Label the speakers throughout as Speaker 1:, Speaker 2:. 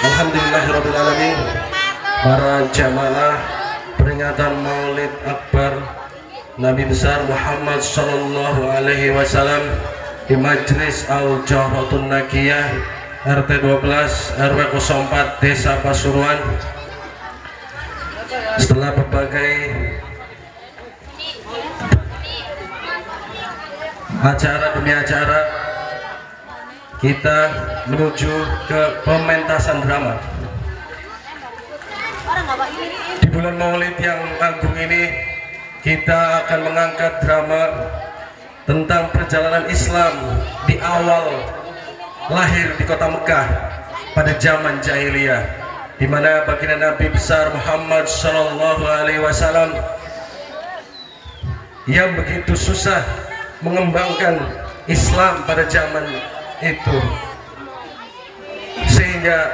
Speaker 1: Alhamdulillahirrabbilalamin. Para jamaah peringatan Maulid Akbar Nabi besar Muhammad Sallallahu Alaihi Wasallam di Majlis Al-Jahratun Nakiyah RT 12 RW 04 Desa Pasuruan. Setelah berbagai acara demi acara, kita menuju ke pementasan drama. Di bulan Maulid yang agung ini, kita akan mengangkat drama tentang perjalanan Islam di awal lahir di kota Mekah pada zaman jahiliyah, di mana baginda Nabi besar Muhammad Sallallahu Alaihi Wasallam yang begitu susah mengembangkan Islam pada zaman itu, sehingga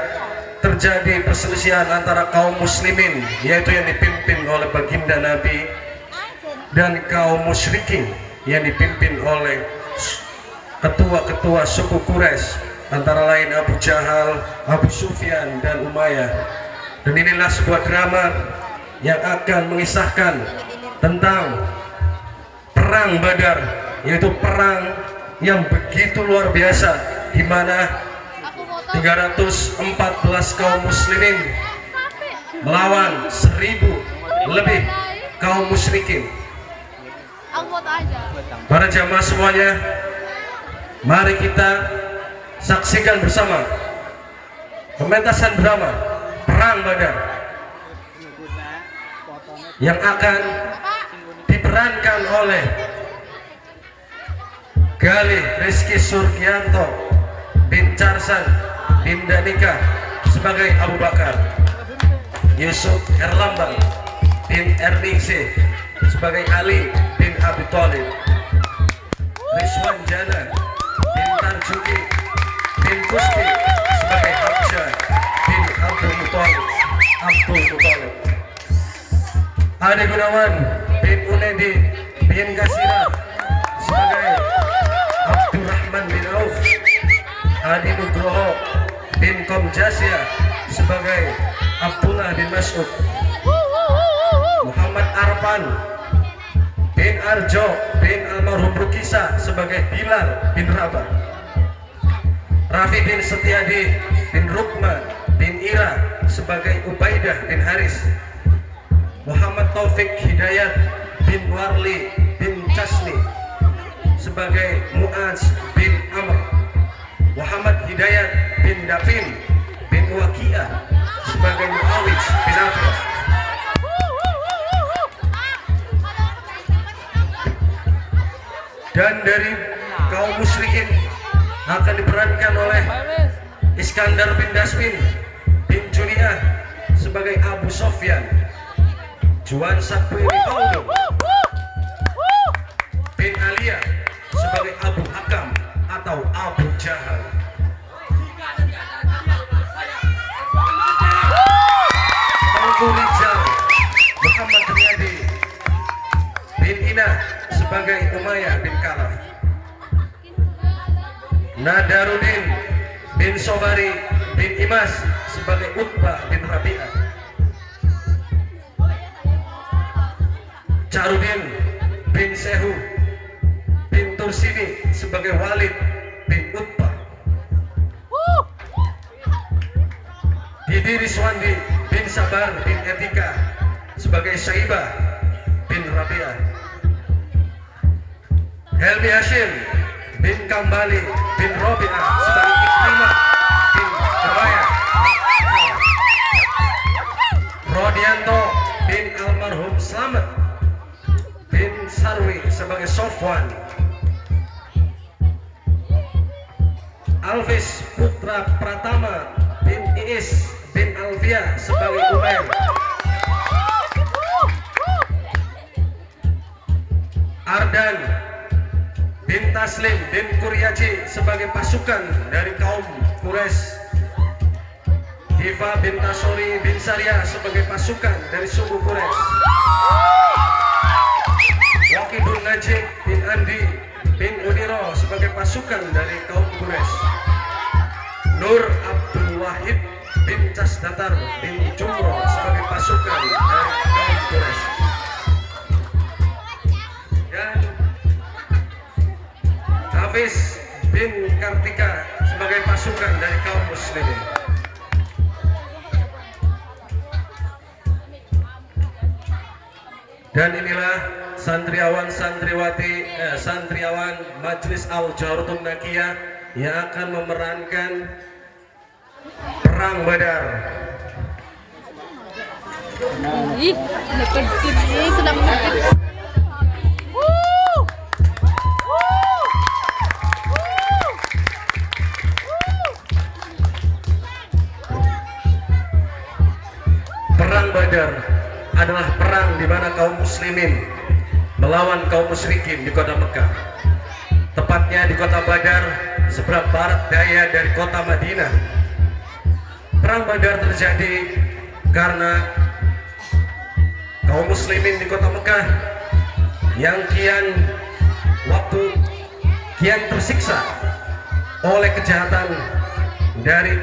Speaker 1: terjadi perselisihan antara kaum muslimin, yaitu yang dipimpin oleh baginda Nabi, dan kaum musyrikin yang dipimpin oleh ketua-ketua suku Quraisy, antara lain Abu Jahal, Abu Sufyan, dan Umayyah. Dan inilah sebuah drama yang akan mengisahkan tentang perang Badar, yaitu perang yang begitu luar biasa, di mana 314 kaum muslimin melawan 1000 lebih kaum musyrikin. Para jamaah semuanya, mari kita saksikan bersama pementasan drama Perang Badar yang akan diperankan oleh Galih Rizky Surgianto bin Charsan bin Danika sebagai Abu Bakar, Yusuf Erlambang bin Erningsih sebagai Ali bin Abi Thalib, Rizwan Jana bin Tarjuki bin Kusti sebagai Hamzah bin Abdul Muthalib, Ade Gunawan bin Unedi bin Gasira sebagai Abdurrahman bin Auf, Adi Nugroho bin Komjasya sebagai Abdullah bin Mas'ud, Muhammad Arfan bin Arjo bin almarhum Rukisa sebagai Bilal bin Rabah, Rafi bin Setiadi bin Rukma bin Ira sebagai Ubaidah bin Haris, Muhammad Taufik Hidayat bin Warli bin Casni sebagai Mu'az bin Amr, Muhammad Hidayat bin Dafin bin Waqi'ah sebagai Muawij bin Afrah. Dan dari kaum musyrikin akan diperankan oleh Iskandar bin Dasmin bin Juniah sebagai Abu Sofyan, Juan Sabri Paulo bin Alia sebagai Abu Hakam atau Abu Jahal. Tengku Rijal Muhammad Riyadi bin Ina sebagai Umayyah bin Khalaf, Nadarudin bin Sobari bin Imas sebagai Utbah bin Rabi'ah, Charudin bin Sehu bin Tursini sebagai Walid bin Utbah, Didi Riswandi bin Sabar bin Etika sebagai Syaibah bin Rabi'ah, Helmi Hashim bin Kambali bin Rabi'ah sebagai Ikrimah bin Rabi'ah, Rodianto bin almarhum Slamet bin Sarwi sebagai Sofwan, Alvis Putra Pratama bin Iis bin Alvia sebagai Umair, Ardan bin Taslim bin Kuryaji sebagai pasukan dari kaum Quraisy, Hifa bin Tasori bin Syariah sebagai pasukan dari suku Quraisy, Wakidun Najib bin Andi bin Uniro sebagai pasukan dari kaum Quraisy, Nur Abdul Wahid bin Casdatar bin Jumroh sebagai pasukan dari kaum Quraisy. Dan Hafiz bin Kartika sebagai pasukan dari kaum muslimin. Dan inilah santriawan Majelis Al-Jawratun Nakiyah yang akan memerankan Perang Badar. Perang Badar adalah perang di mana kaum muslimin melawan kaum musyrikin di kota Mekah. Tepatnya di kota Badar, sebelah barat daya dari kota Madinah. Perang Badar terjadi karena kaum muslimin di kota Mekah yang kian tersiksa oleh kejahatan dari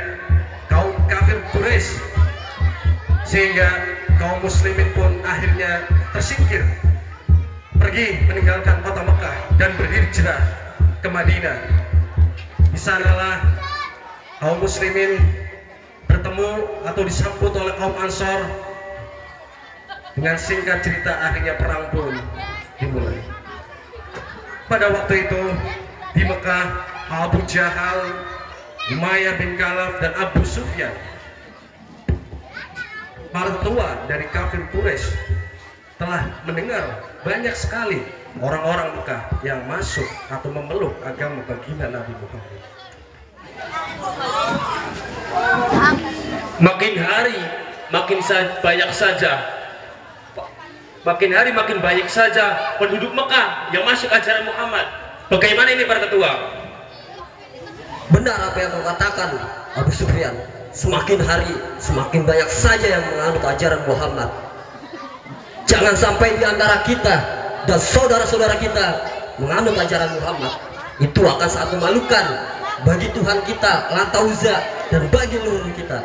Speaker 1: kaum kafir Quraisy, sehingga kaum muslimin pun akhirnya tersingkir, pergi meninggalkan kota Mekah dan berhijrah ke Madinah. Di sanalah kaum muslimin bertemu atau disambut oleh kaum Ansor. Dengan singkat cerita akhirnya perang pun dimulai. Pada waktu itu di Mekah, Abu Jahal, Umayyah bin Khalaf dan Abu Sufyan, para tua dari kafir Quraisy, telah mendengar banyak sekali orang-orang Mekah yang masuk atau memeluk agama baginda Nabi Muhammad.
Speaker 2: Makin hari makin banyak saja penduduk Mekah yang masuk ajaran Muhammad. Bagaimana ini para ketua?
Speaker 3: Benar apa yang kau katakan, Abu Sufyan. Semakin hari semakin banyak saja yang menganut ajaran Muhammad. Jangan sampai di antara kita dan saudara-saudara kita menganut ajaran Muhammad. Itu akan sangat memalukan bagi Tuhan kita, Lata Uzza, dan bagi leluhur kita.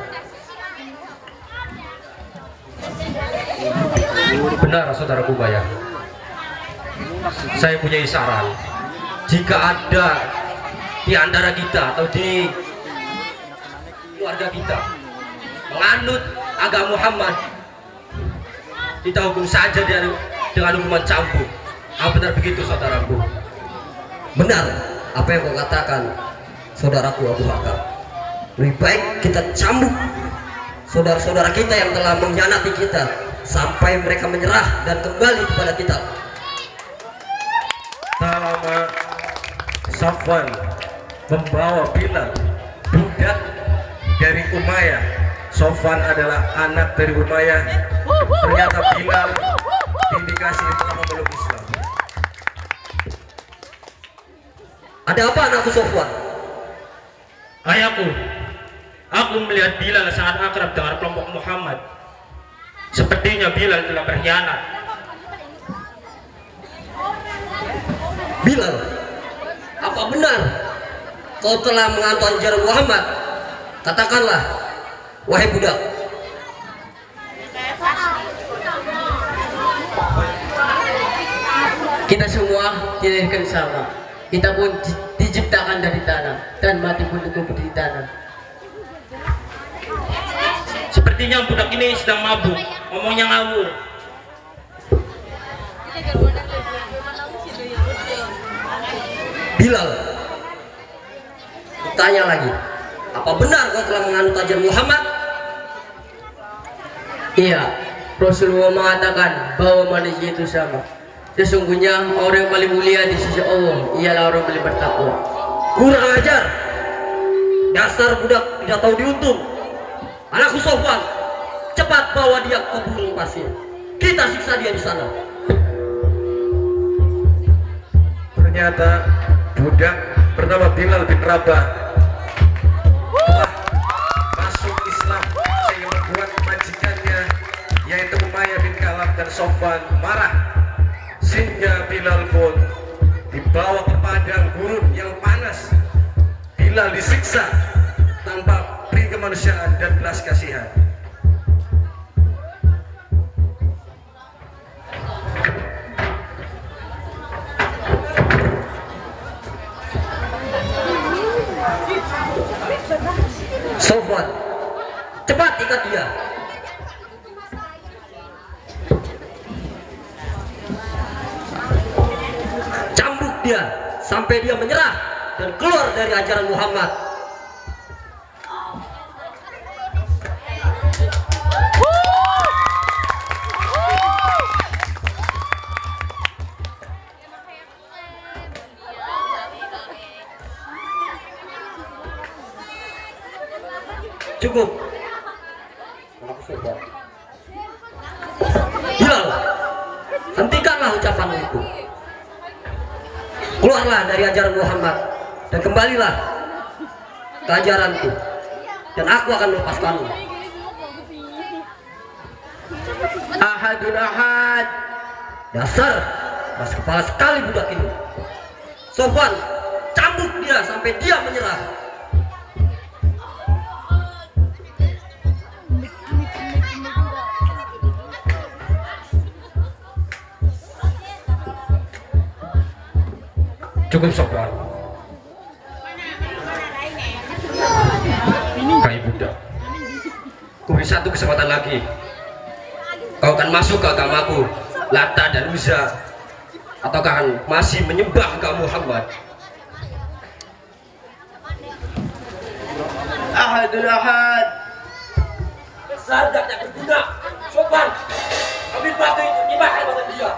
Speaker 2: Benar saudaraku Bayang. Saya punya saran. Jika ada di antara kita atau di keluarga kita menganut agama Muhammad, kita hukum saja dengan hukuman cambuk. Apa benar begitu saudaraku?
Speaker 3: Benar apa yang kau katakan, saudaraku Abu Hakam. Lebih baik kita cambuk saudara-saudara kita yang telah mengkhianati kita sampai mereka menyerah dan kembali kepada kita.
Speaker 1: Tak lama Safwan membawa Bilal, budak dari Umayyah. Safwan adalah anak dari Umayyah. Ternyata Bilal diindikasi telah memeluk Islam.
Speaker 3: Ada apa anakku Safwan?
Speaker 2: Ayahku, aku melihat Bilal sangat akrab dengan kelompok Muhammad. Sepertinya Bilal telah berkhianat.
Speaker 3: Bilal, apa benar kau telah menganut ajaran Muhammad? Katakanlah, wahai budak.
Speaker 4: Kita semua dilahirkan sama. Kita pun diciptakan dari tanah dan mati pun dikubur di tanah.
Speaker 2: Sepertinya budak ini sedang mabuk, ngomongnya ngawur.
Speaker 3: Bilal, tanya lagi, apa benar kau telah menganut ajaran Muhammad?
Speaker 4: Iya, Rasulullah mengatakan bahwa manusia itu sama. Sesungguhnya orang yang paling mulia di sisi Allah ialah orang yang paling bertakwa.
Speaker 3: Kurang ajar, dasar budak tidak tahu diuntung. Anakku Safwan, cepat bawa dia ke gunung pasir. Kita siksa dia di sana.
Speaker 1: Ternyata budak bernama Bilal bin Rabah telah masuk Islam, sehingga membuat majikannya yaitu Umayyah bin Khalaf dan Safwan marah, sehingga Bilal pun dibawa ke padang gurun yang panas. Bilal disiksa tanpa beri kemanusiaan dan belas kasihan.
Speaker 3: Sofwan, cepat ikat dia. Cambuk dia sampai dia menyerah dan keluar dari ajaran Muhammad. Cukup. Bilal, hentikanlah ucapanmu itu. Keluarlah dari ajaran Muhammad dan kembalilah ke ajaranku, dan aku akan melepaskanmu.
Speaker 4: Ahadun ahad.
Speaker 3: Dasar keras kepala sekali budak ini. Sofwan, cambuk dia sampai dia menyerah.
Speaker 2: Cukup Sofwan. Hai budak, ku beri satu kesempatan lagi. Kau akan masuk ke agamaku, Lata dan Uzza, atau akan masih menyembah agama Muhammad?
Speaker 4: Ahadun ahad.
Speaker 2: Saja tak berguna. Sofwan, ambil batu itu, timbahkan pada dia.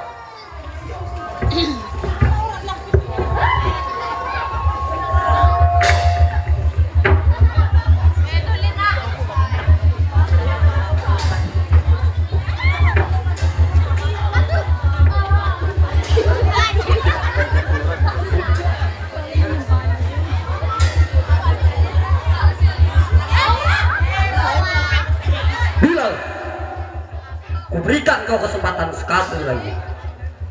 Speaker 3: Kuberikan kau kesempatan sekali lagi.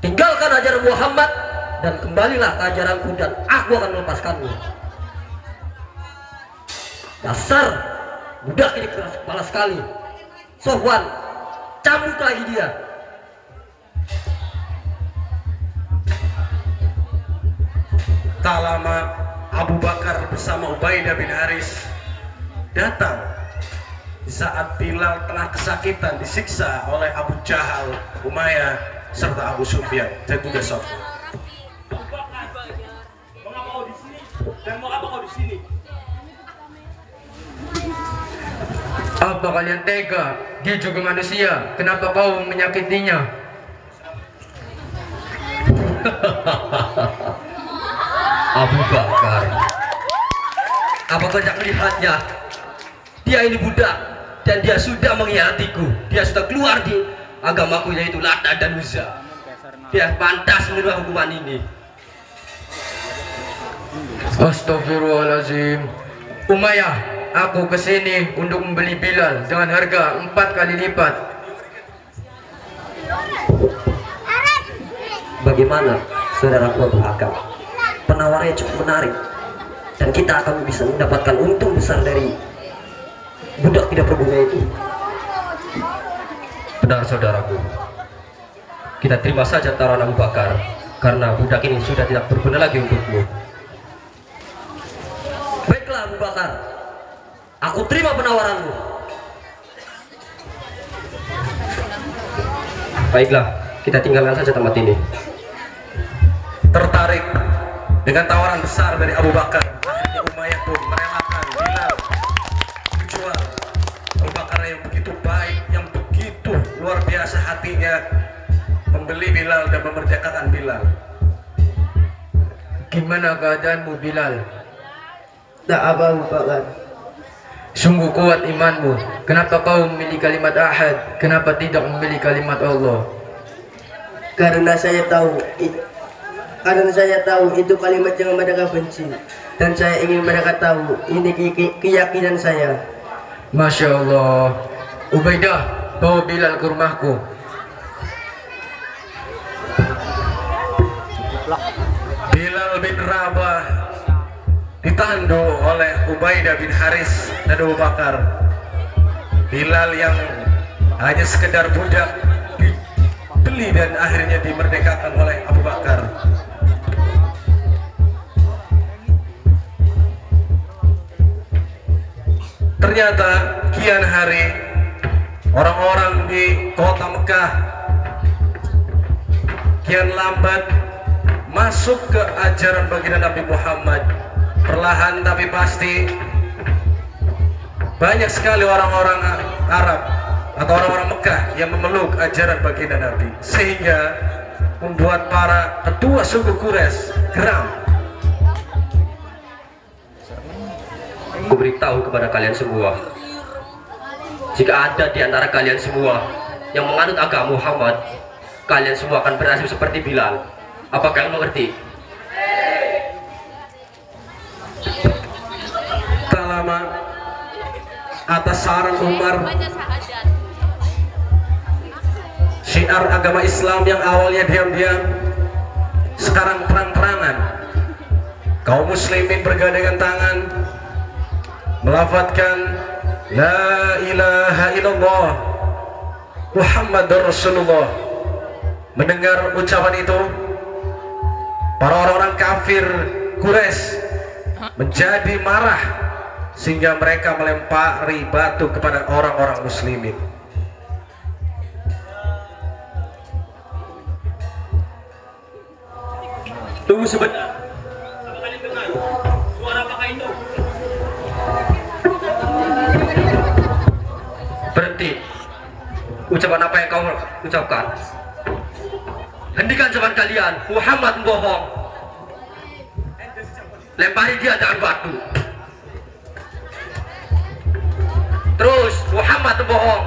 Speaker 3: Tinggalkan ajaran Muhammad dan kembalilah ke ajaranku, dan aku akan melepaskanmu. Dasar budak ini keras kepala sekali. Sofwan, cambuk lagi dia.
Speaker 1: Tak lama Abu Bakar bersama Ubaidah bin Haris datang saat Bilal tengah kesakitan disiksa oleh Abu Jahal, Umayyah, serta Abu Sufyan dan juga Sofwan.
Speaker 5: Mengapa kau di sini? Dan mengapa kau di sini?
Speaker 4: Apa kalian tega? Dia juga manusia. Kenapa kau menyakitinya?
Speaker 2: Abu Bakar, apa kau tidak melihatnya? Dia ini budak dan dia sudah mengkhianatiku. Dia sudah keluar di agamaku, yaitu Lata dan Uzza. Dia pantas menerima hukuman ini.
Speaker 4: Astagfirullahaladzim. Umayyah, aku kesini untuk membeli Bilal dengan harga 4 kali lipat.
Speaker 3: Bagaimana saudaraku Abu Hakam? Penawarannya cukup menarik, dan kita akan bisa mendapatkan untung besar dari budak tidak berguna itu.
Speaker 2: Benar saudaraku, kita terima saja tawaran Abu Bakar, karena budak ini sudah tidak berguna lagi untukmu.
Speaker 3: Baiklah Abu Bakar, aku terima penawaranmu.
Speaker 2: Baiklah, kita tinggalkan saja tempat ini.
Speaker 1: Tertarik dengan tawaran besar dari Abu Bakar, akhirnya Umayyah pun merelakan Bilal dijual. Abu Bakar yang begitu baik, yang begitu luar biasa hatinya, membeli Bilal dan memerdekakan Bilal.
Speaker 4: Gimana keadaanmu Bilal? Tak apa Abu Bakar.
Speaker 2: Sungguh kuat imanmu. Kenapa kau memilih kalimat ahad? Kenapa tidak memilih kalimat Allah?
Speaker 4: Karena saya tahu itu kalimat yang mereka benci, dan saya ingin mereka tahu ini keyakinan saya.
Speaker 2: Masya Allah. Ubaidah, bawa Bilal ke rumahku.
Speaker 1: Bilal bin Rabah ditandu oleh Ubaidah bin Haris dan Abu Bakar. Bilal yang hanya sekedar budak dibeli dan akhirnya dimerdekakan oleh Abu Bakar. Ternyata kian hari orang-orang di kota Mekah kian lambat masuk ke ajaran baginda Nabi Muhammad. Perlahan tapi pasti banyak sekali orang-orang Arab atau orang-orang Mekah yang memeluk ajaran baginda Nabi, sehingga membuat para ketua suku Quraisy geram.
Speaker 2: Aku beritahu kepada kalian semua, jika ada di antara kalian semua yang menganut agama Muhammad, kalian semua akan bernasib seperti Bilal. Apa kalian mengerti?
Speaker 1: Tak lama atas saran Umar, syiar agama Islam yang awalnya diam-diam sekarang terang-terangan. Kaum muslimin bergandengan tangan melafadzkan la ilaha illallah Muhammadur Rasulullah. Mendengar ucapan itu, para orang-orang kafir Quraisy menjadi marah sehingga mereka melempari batu kepada orang-orang muslimin.
Speaker 2: Tunggu sebentar.
Speaker 5: Apa kalian dengar? Suara apakah itu?
Speaker 2: Berhenti. Ucapan apa yang kau ucapkan? Hentikan ucapan kalian. Muhammad bohong. Lempari dia dengan batu. Terus Muhammad bohong.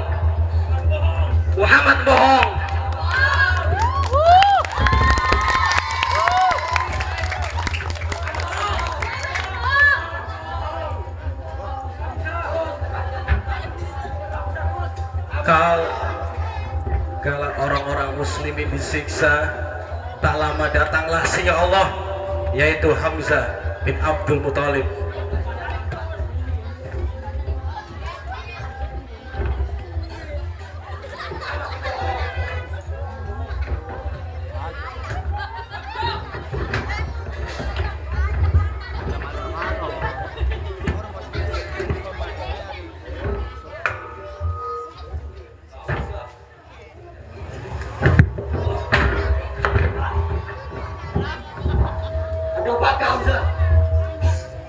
Speaker 2: Muhammad bohong.
Speaker 1: Kalau orang-orang muslimin disiksa, tak lama datanglah sinya Allah, yaitu Hamzah bin Abdul Muthalib.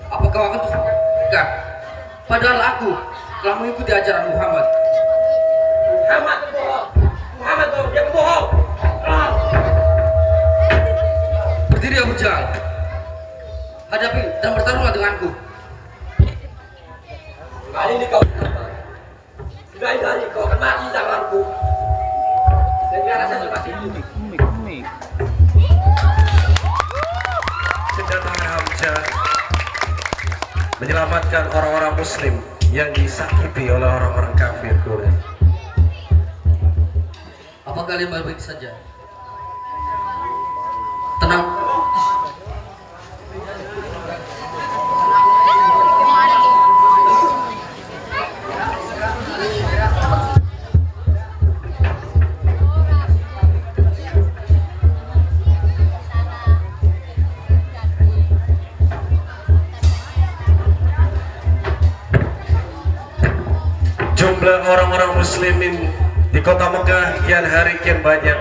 Speaker 2: Apa kau akan terus meninggalkan? Padahal aku telah mengikuti ajaran Muhammad. Muhammad bohong. Muhammad bohong. Dia bohong. Berdiri Abu Jahal. Hadapi dan bertarunglah denganku. Kali ini kau sudah hari kau akan mati di tanganku. Dan biar saja mati ini.
Speaker 1: Kedatangan Hamzah menyelamatkan orang-orang muslim yang disakiti oleh orang-orang kafir Quraisy.
Speaker 4: Apa kalian baik-baik saja? Tenang.
Speaker 1: Jumlah orang-orang muslimin di kota Mekah kian hari kian banyak.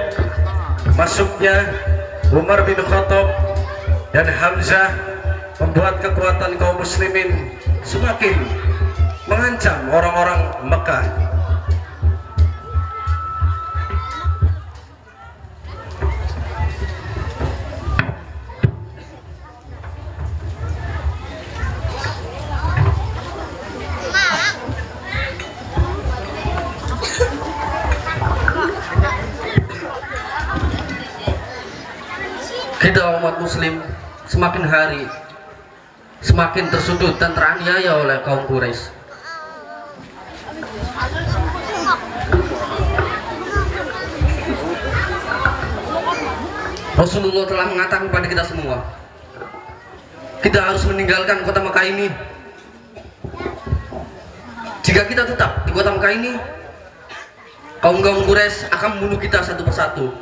Speaker 1: Masuknya Umar bin Khattab dan Hamzah membuat kekuatan kaum muslimin semakin mengancam orang-orang Mekah.
Speaker 4: Kita umat muslim semakin hari semakin tersudut dan teraniaya oleh kaum Quraisy. Rasulullah telah mengatakan kepada kita semua,
Speaker 2: kita harus meninggalkan kota Mekah ini. Jika kita tetap di kota Mekah ini, kaum Quraisy akan membunuh kita satu persatu.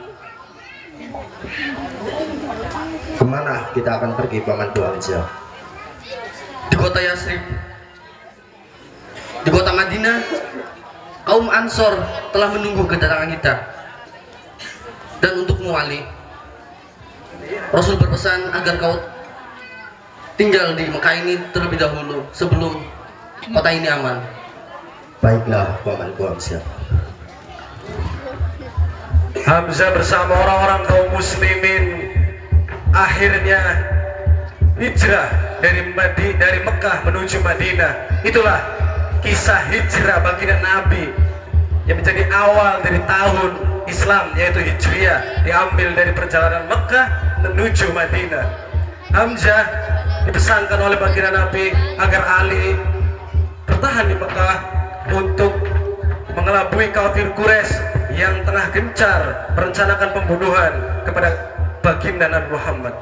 Speaker 3: Kemana kita akan pergi Pamanku Hamzah?
Speaker 2: Di kota Yasrib, di kota Madinah, kaum Ansor telah menunggu kedatangan kita. Dan untuk Ali, Rasul berpesan agar kau tinggal di Mekah ini terlebih dahulu sebelum kota ini aman.
Speaker 3: Baiklah Pamanku Hamzah.
Speaker 1: Hamzah bersama orang-orang kaum muslimin akhirnya hijrah dari Mekah menuju Madinah. Itulah kisah hijrah baginda Nabi yang menjadi awal dari tahun Islam, yaitu Hijriah, diambil dari perjalanan Mekah menuju Madinah. Hamzah dipesankan oleh baginda Nabi agar Ali bertahan di Mekah untuk mengelabui kafir Quraisy yang tengah gencar merencanakan pembunuhan kepada baginda Nabi Muhammad.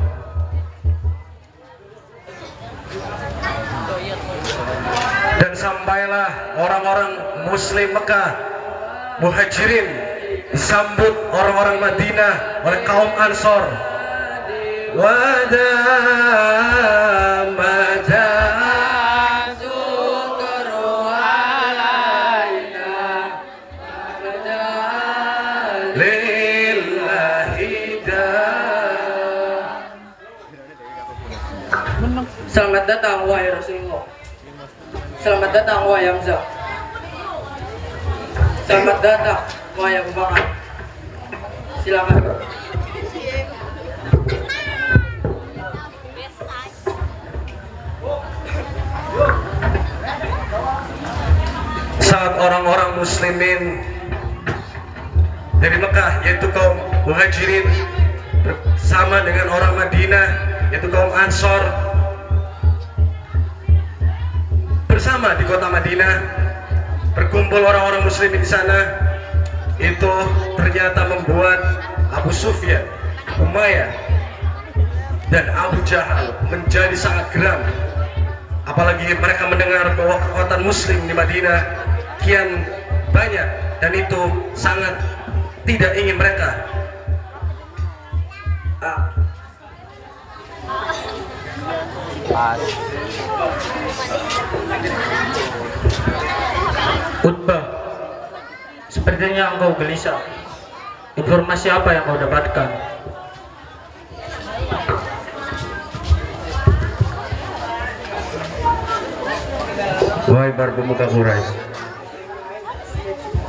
Speaker 1: Dan sampailah orang-orang muslim Mekah, muhajirin, disambut orang-orang Madinah oleh kaum Ansor.
Speaker 4: Selamat datang wahai Rasulullah. Selamat datang wahai Hamzah. Selamat datang wahai Abu Bakar. Silakan.
Speaker 1: Saat orang-orang muslimin dari Mekah, yaitu kaum muhajirin, bersama dengan orang Madinah, yaitu kaum Ansor, bersama di kota Madinah, berkumpul orang-orang muslimin di sana, itu ternyata membuat Abu Sufyan, Umayyah, dan Abu Jahal menjadi sangat geram. Apalagi mereka mendengar bahwa kekuatan muslim di Madinah kian banyak, dan itu sangat tidak ingin mereka
Speaker 6: Utbah, sepertinya engkau gelisah. Informasi apa yang kau dapatkan?
Speaker 7: Wahai para pemuka Quraisy,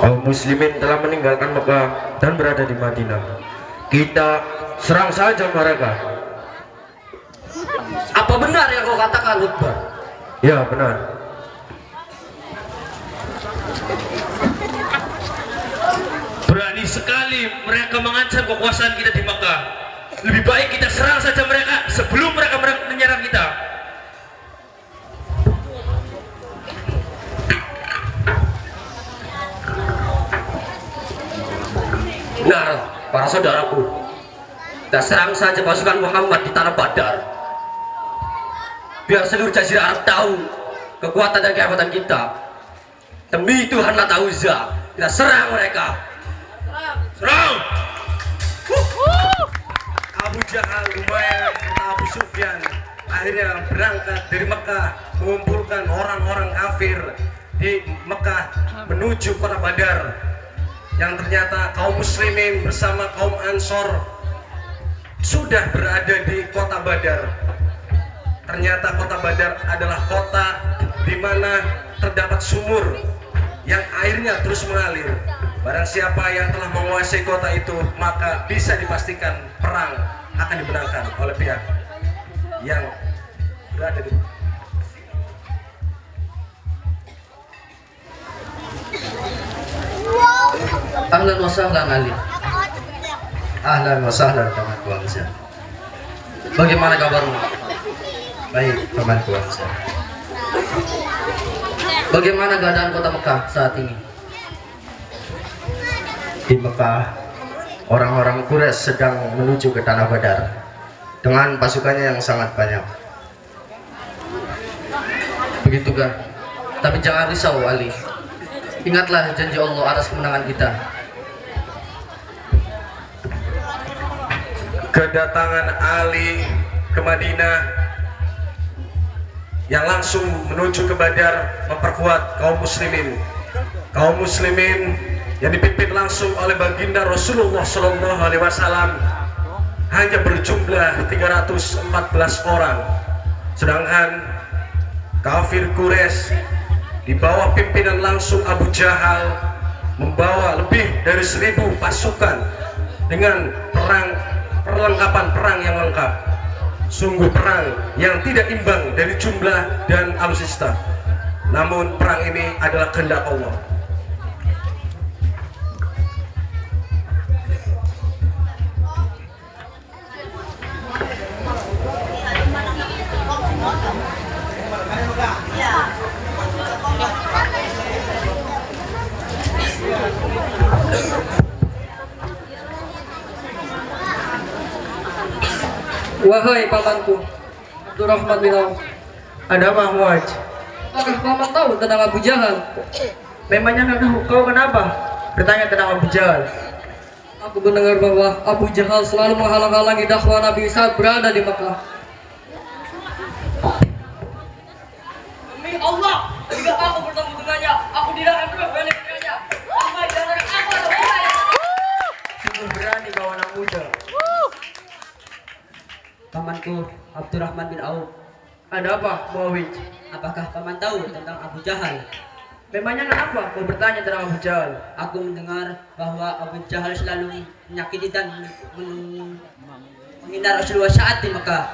Speaker 7: kaum muslimin telah meninggalkan Mekah dan berada di Madinah. Kita serang saja mereka.
Speaker 2: Apa benar yang kau katakan, Utbah?
Speaker 7: Ya, benar.
Speaker 5: Berani sekali mereka mengancam kekuasaan kita di Mekah. Lebih baik kita serang saja mereka sebelum mereka menyerang kita.
Speaker 2: Benar, para saudaraku. Kita serang saja pasukan Muhammad di tanah Badar. Biar seluruh jazirah Arab tahu kekuatan dan kehebatan kita. Demi Tuhan Lat Uzza, kita serang mereka. Serang!
Speaker 1: Abu Jahal, Umayyah, serta Abu Sufyan akhirnya berangkat dari Mekah, mengumpulkan orang-orang kafir di Mekah menuju kota Badar, yang ternyata kaum muslimin bersama kaum Ansor sudah berada di kota Badar. Ternyata kota Badar adalah kota di mana terdapat sumur yang airnya terus mengalir. Barang siapa yang telah menguasai kota itu, maka bisa dipastikan perang akan dimenangkan oleh pihak yang berada di
Speaker 2: Ahlan wa sahlan Ali.
Speaker 3: Ahlan wa sahlan Pamanku Hamzah.
Speaker 2: Bagaimana kabarmu?
Speaker 3: Baik Pamanku Hamzah.
Speaker 2: Bagaimana keadaan kota Mekah saat ini?
Speaker 3: Di Mekah, orang-orang Quraisy sedang menuju ke tanah Badar dengan pasukannya yang sangat banyak.
Speaker 4: Begitukah? Tapi jangan risau Ali. Ingatlah janji Allah atas kemenangan kita.
Speaker 1: Kedatangan Ali ke Madinah yang langsung menuju ke Badar memperkuat kaum muslimin. Kaum muslimin yang dipimpin langsung oleh baginda Rasulullah SAW hanya berjumlah 314 orang, sedangkan kafir Quraisy di bawah pimpinan langsung Abu Jahal membawa lebih dari 1000 pasukan dengan perlengkapan perang yang lengkap. Sungguh perang yang tidak imbang dari jumlah dan alutsista. Namun perang ini adalah kehendak Allah.
Speaker 4: Wahai pamanku, Abdurrahman bin Auf.
Speaker 6: Ada apa, Muaj?
Speaker 4: Apakah paman tahu tentang Abu Jahal?
Speaker 6: Memangnya kau kenapa bertanya tentang Abu Jahal?
Speaker 4: Aku mendengar bahwa Abu Jahal selalu menghalang-halangi dakwah Nabi saat berada di Mekah. Demi Allah, jika aku bertemu dengannya, aku tidak akan pernah balik dengannya. Sampai jangan aku ada
Speaker 6: Sungguh berani kau anak muda.
Speaker 3: Pamanku Abdurrahman bin Auf.
Speaker 6: Ada apa, Muawij?
Speaker 3: Apakah paman tahu tentang Abu Jahal?
Speaker 6: Memangnya kenapa kau bertanya tentang Abu Jahal?
Speaker 3: Aku mendengar bahwa Abu Jahal selalu menyakiti dan menghina Rasulullah saat di Mekah.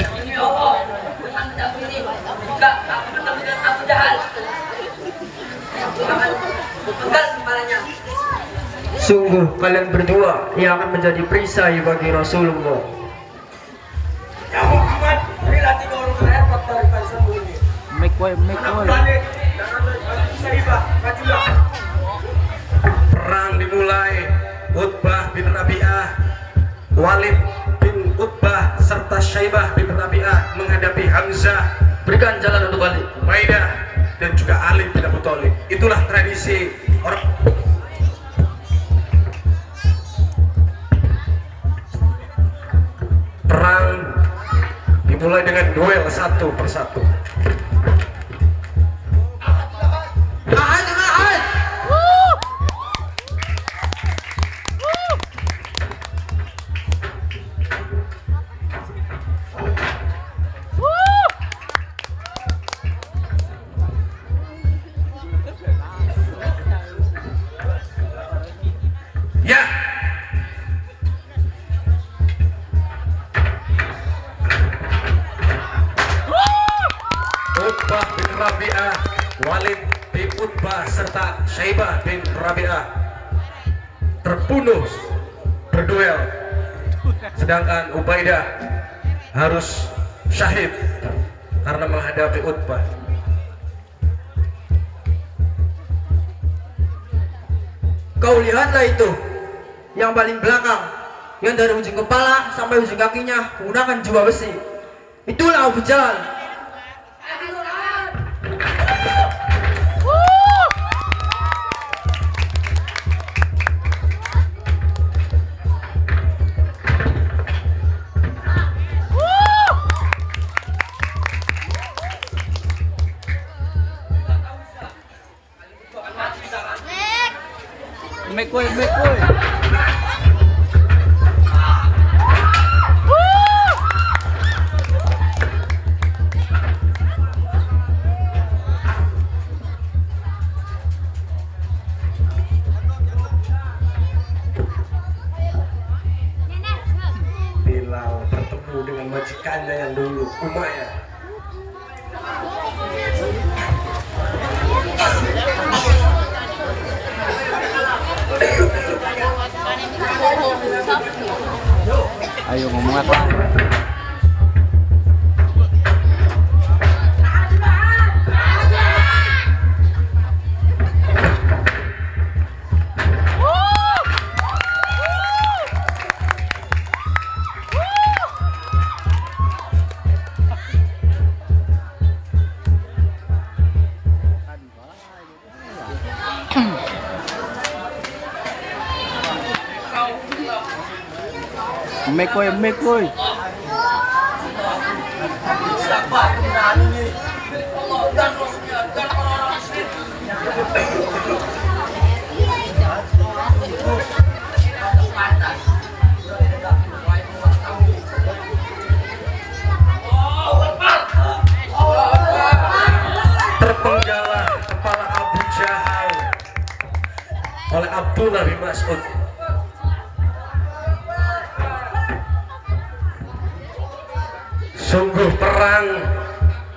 Speaker 4: Demi Allah, Tuhan tidak ini. Jika aku bertemu dengan Abu Jahal, aku akan penggal kepalanya.
Speaker 6: Sungguh kalian berdua yang akan menjadi perisai bagi Rasulullah.
Speaker 2: Ya Muhammad, berilah 3 orang terhebat dari bangsa ini.
Speaker 1: Perang dimulai. Utbah bin Rabi'ah, Walid bin Utbah serta Syaibah bin Rabi'ah menghadapi Hamzah.
Speaker 4: Berikan jalan untuk Ali.
Speaker 1: Ubaidah dan juga Ali bin Abi Thalib. Itulah tradisi orang. Perang dimulai dengan duel satu persatu. Ya, Utbah bin Rabi'ah, Walid bin Utbah serta Syaibah bin Rabi'ah terbunuh berduel, sedangkan Ubaidah harus syahid karena menghadapi Utbah.
Speaker 6: Kau lihatlah itu, yang paling belakang, yang dari ujung kepala sampai ujung kakinya menggunakan jubah besi. Itulah Abu Jahal.
Speaker 1: Bilal bertemu dengan majikannya yang dulu, Umayyah.
Speaker 8: Ayo ngomong apa? Emek koy.
Speaker 4: Siapa kebenaran ini? Allah dan Rasulnya dan orang-orang musyrik.
Speaker 1: Terpenggalah kepala Abu Jahal oleh Abdullah bin Mas'ud. Sungguh perang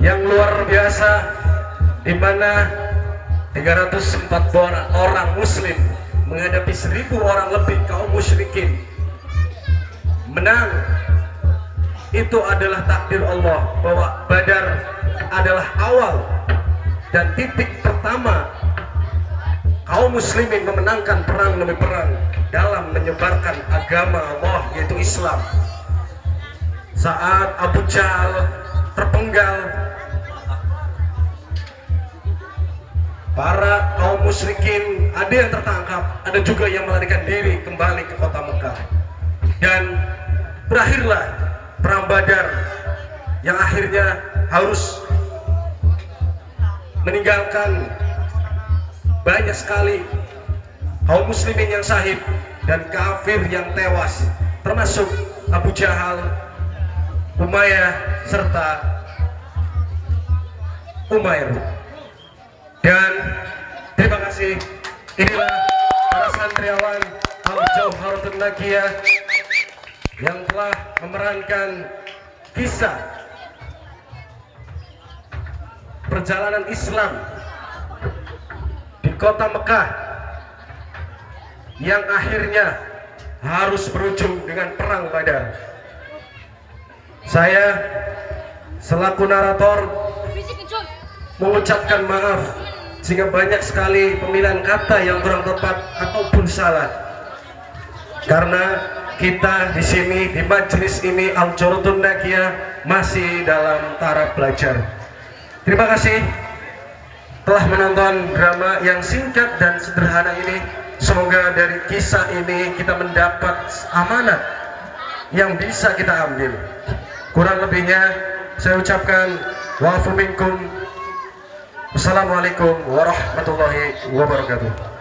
Speaker 1: yang luar biasa, di mana 304 orang muslim menghadapi 1000 orang lebih kaum musyrikin. Menang. Itu adalah takdir Allah, bahwa Badar adalah awal dan titik pertama kaum muslimin memenangkan perang demi perang dalam menyebarkan agama Allah, yaitu Islam. Saat Abu Jahal terpenggal, para kaum musyrikin ada yang tertangkap, ada juga yang melarikan diri kembali ke kota Mekah, dan berakhirlah perang Badar yang akhirnya harus meninggalkan banyak sekali kaum muslimin yang syahid dan kafir yang tewas, termasuk Abu Jahal, Umayyah serta Umair. Dan terima kasih, inilah para santriawan Al-Jauharatun Naqiyah yang telah memerankan kisah perjalanan Islam di kota Mekah yang akhirnya harus berujung dengan perang Badar. Saya selaku narator mengucapkan maaf jika banyak sekali pemilihan kata yang kurang tepat ataupun salah, karena kita di sini di majelis ini Al-Jauharatun Naqiyah masih dalam taraf belajar. Terima kasih telah menonton drama yang singkat dan sederhana ini. Semoga dari kisah ini kita mendapat amanat yang bisa kita ambil. Kurang lebihnya saya ucapkan wa'afu minkum. Wassalamualaikum warahmatullahi wabarakatuh.